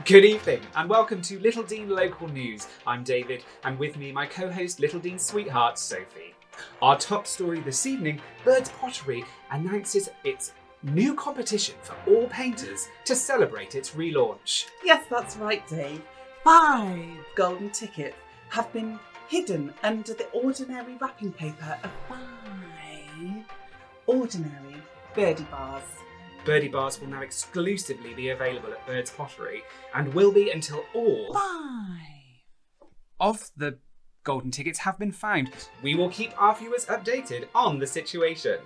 Good evening and welcome to Little Dean Local News. I'm David and with me my co-host Little Dean's sweetheart Sophie. Our top story this evening, Birds Pottery announces its new competition for all painters to celebrate its relaunch. Yes, that's right, Dave. 5 golden tickets have been hidden under the ordinary wrapping paper of 5 ordinary birdie bars. Birdie bars will now exclusively be available at Birds Pottery and will be until all 5 of the golden tickets have been found. We will keep our viewers updated on the situation.